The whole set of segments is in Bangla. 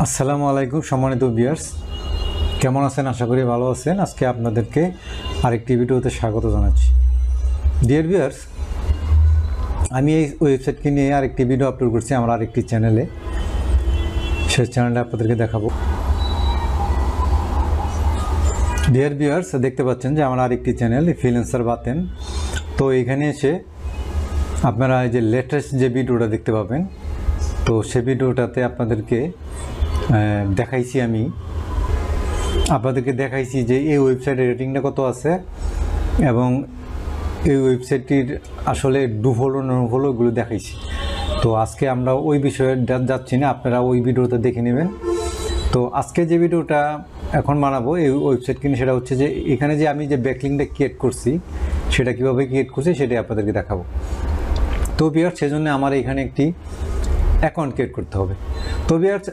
আসসালামু আলাইকুম সম্মানিত ভিউয়ার্স, কেমন আছেন? আশা করি ভালো আছেন। আজকে আপনাদেরকে আরেকটি ভিডিওতে স্বাগত জানাচ্ছি। ডিয়ার ভিউয়ার্স, আমি এই ওয়েবসাইটকে নিয়ে আরেকটি ভিডিও আপলোড করছি আমার আরেকটি চ্যানেলে। সেই চ্যানেলটা আপনাদেরকে দেখাবো। ডিয়ার ভিউয়ার্স, দেখতে পাচ্ছেন যে আমার আরেকটি চ্যানেল ফ্রিল্যান্সার বাতেন। তো এখানে এসে আপনারা এই যে লেটেস্ট যে ভিডিওটা দেখতে পাবেন, তো সে ভিডিওটাতে আপনাদেরকে দেখাইছি যে এই ওয়েবসাইটের রেটিংটা কত আছে এবং এই ওয়েবসাইটটির আসলে ডুফলো নফলো এগুলো দেখাইছি। তো আজকে আমরা ওই বিষয়ে যাচ্ছি না, আপনারা ওই ভিডিওটা দেখে নেবেন। তো আজকে যে ভিডিওটা এখন বানাবো এই ওয়েবসাইট কিনে, সেটা হচ্ছে যে এখানে যে আমি যে ব্যাকলিংকটা ক্রিয়েট করছি সেটা কীভাবে ক্রিয়েট করছি সেটাই আপনাদেরকে দেখাবো। তো ভিউয়ার্স, সেজন্য আমার এখানে একটি অ্যাকাউন্ট ক্রিয়েট করতে হবে। তো ভিউয়ার্স,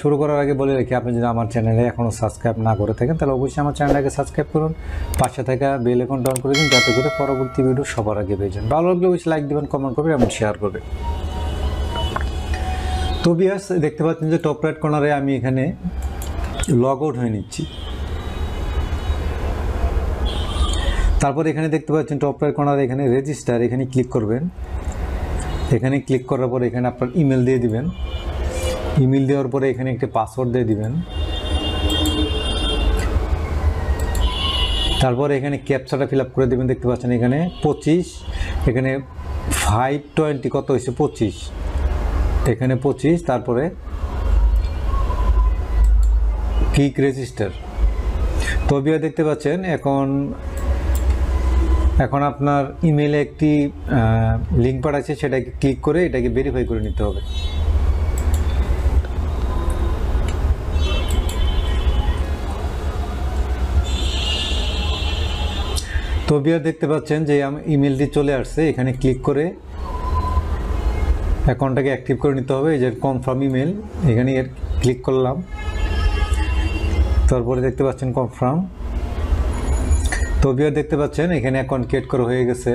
শুরু করার আগে বলে রাখি, আপনি যদি আমার চ্যানেলে এখনও সাবস্ক্রাইব না করে থাকেন তাহলে অবশ্যই আমার চ্যানেলটাকে সাবস্ক্রাইব করুন, পাশে থাকা বেল আইকনটা অন করে দিন যাতে করে পরবর্তী ভিডিও সবার আগে পেয়ে যান। ভালো লাগলে অবশ্যই লাইক দেবেন, কমেন্ট করবেন এবং শেয়ার করবেন। তো ভিউয়ার্স, দেখতে পাচ্ছেন যে টপ রাইট কর্নারে আমি এখানে লগ আউট হয়ে নিচ্ছি। তারপর এখানে দেখতে পাচ্ছেন টপ রাইট কর্নারে এখানে রেজিস্টার, এখানে ক্লিক করবেন। এখানে ক্লিক করার পরে এখানে আপনার ইমেল দিয়ে দিবেন। ইমেল দেওয়ার পরে এখানে একটি পাসওয়ার্ড দিয়ে দিবেন। তারপরে এখানে ক্যাপচাটা ফিল আপ করে দেবেন। দেখতে পাচ্ছেন এখানে 25, এখানে 520 কত হয়েছে 25, এখানে 25। তারপরে ক্লিক রেজিস্টার। তো দেখতে পাচ্ছেন এখন আপনার ইমেলে একটি লিঙ্ক পাঠাচ্ছে, সেটাকে ক্লিক করে এটাকে ভেরিফাই করে নিতে হবে। তো দেখতে পাচ্ছেন যে ইমেলটি চলে আসছে, এখানে ক্লিক করে অ্যাকাউন্টটাকে অ্যাক্টিভ করে নিতে হবে। এই যে কনফার্ম ইমেল, এখানে ক্লিক করলাম। তারপরে দেখতে পাচ্ছেন কনফার্ম। তো দেখতে পাচ্ছেন এখানে অ্যাকাউন্ট ক্রিয়েট করা হয়ে গেছে।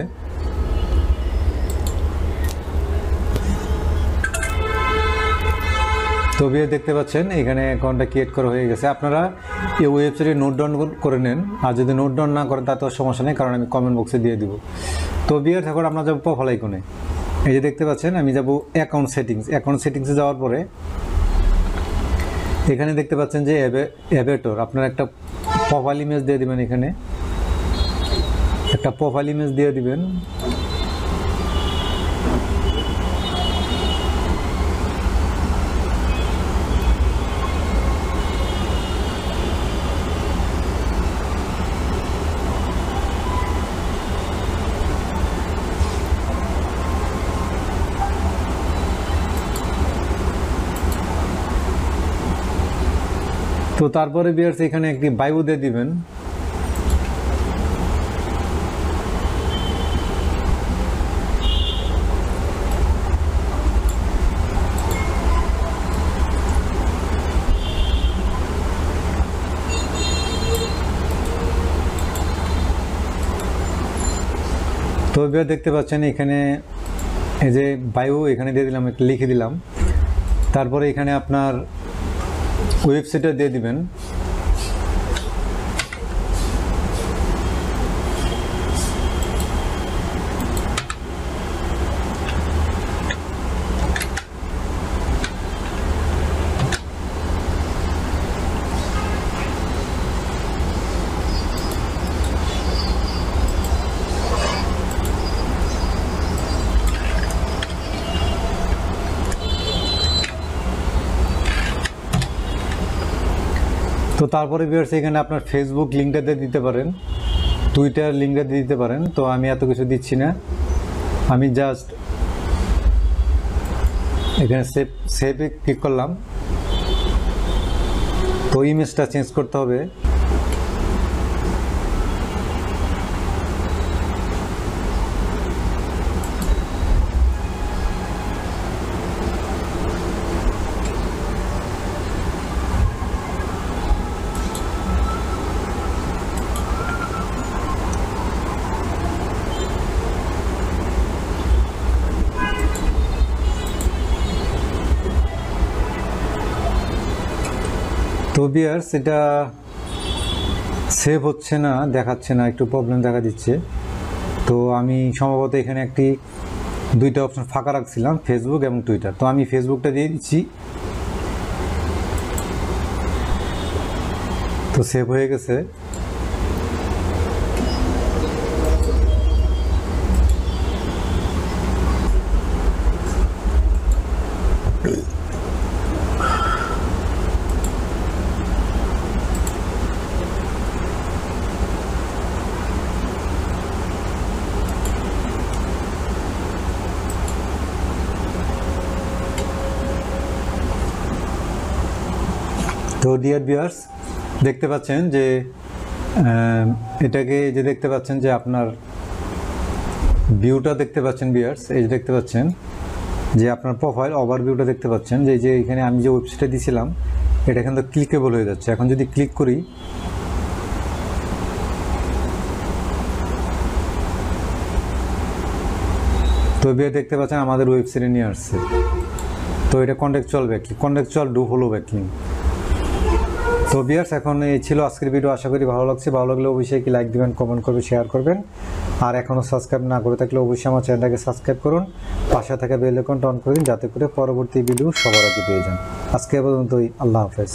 তো দেখতে পাচ্ছেন এখানে অ্যাকাউন্টটা ক্রিয়েট করা হয়ে গেছে। আপনারা এই ওয়েবসাইটে নোট ডাউন করে নেন, আর যদি নোট ডাউন না করেন তাতে সমস্যা নেই, কারণ আমি কমেন্ট বক্সে দিয়ে দিব। তো এখন আমরা যাবো প্রোফাইল আইকনে। এই যে দেখতে পাচ্ছেন আমি যাব অ্যাকাউন্ট সেটিংসে যাওয়ার পরে এখানে দেখতে পাচ্ছেন যে অ্যাভেটর, আপনারা একটা প্রোফাইল ইমেজ দিয়ে দিবেন। এখানে একটা প্রোফাইল ইমেজ দিয়ে দিবেন। তো তারপরে ভিউয়ার্স এখানে একটি বায়ো দিয়ে দিবেন। তো দেখতে পাচ্ছেন এখানে এই যে বায়ো এখানে দিয়ে দিলাম, একটা লিখে দিলাম। তারপরে এখানে আপনার ওয়েবসাইটটা দিয়ে দিবেন। তো তারপরে ভিউয়ার্স এখানে আপনার ফেসবুক লিঙ্কটা দিয়ে দিতে পারেন, টুইটার লিঙ্কটা দিয়ে দিতে পারেন। তো আমি এত কিছু দিচ্ছি না, আমি জাস্ট এখানে সেভে ক্লিক করলাম। তো ইমেজটা চেঞ্জ করতে হবে। তো ভিউয়ার্স এটা সেভ হচ্ছে না, দেখাচ্ছে না, একটু প্রবলেম দেখা দিচ্ছে। তো আমি সম্ভবত এখানে দুইটা অপশন ফাঁকা রাখছিলাম, ফেসবুক এবং টুইটার। তো আমি ফেসবুকটা দিয়ে দিচ্ছি। তো সেভ হয়ে গেছে। তো ডিয়ার ভিউয়ার্স, দেখতে পাচ্ছেন যে এটাকে যে দেখতে পাচ্ছেন যে আপনার ভিউটা দেখতে পাচ্ছেন ভিউয়ার্স, এই যে দেখতে পাচ্ছেন যে আপনার প্রোফাইল ওভারভিউটা দেখতে পাচ্ছেন যে এখানে আমি যে ওয়েবসাইটে দিয়েছিলাম এটা কিন্তু ক্লিকেবল হয়ে যাচ্ছে। এখন যদি ক্লিক করি, তো দেখতে পাচ্ছেন আমাদের ওয়েবসাইটে নিয়ে আসছে। তো এটা কন্টেক্সচুয়াল ডু ফলো ব্যাকলিঙ্ক। তো ভিউয়ার্স, এখন এই ছিল আজকের ভিডিও। আশা করি ভালো লাগছে। ভালো লাগলে অবশ্যই কি লাইক দিবেন, কমেন্ট করবেন, শেয়ার করবেন। আর এখনও সাবস্ক্রাইব না করে থাকলে অবশ্যই আমার চ্যানেলটাকে সাবস্ক্রাইব করুন, পাশে থাকা বেল আইকনটা অন করে দিন যাতে করে পরবর্তী ভিডিও সবার আগে পেয়ে যান। আজকে পর্যন্তই, আল্লাহ হাফেজ।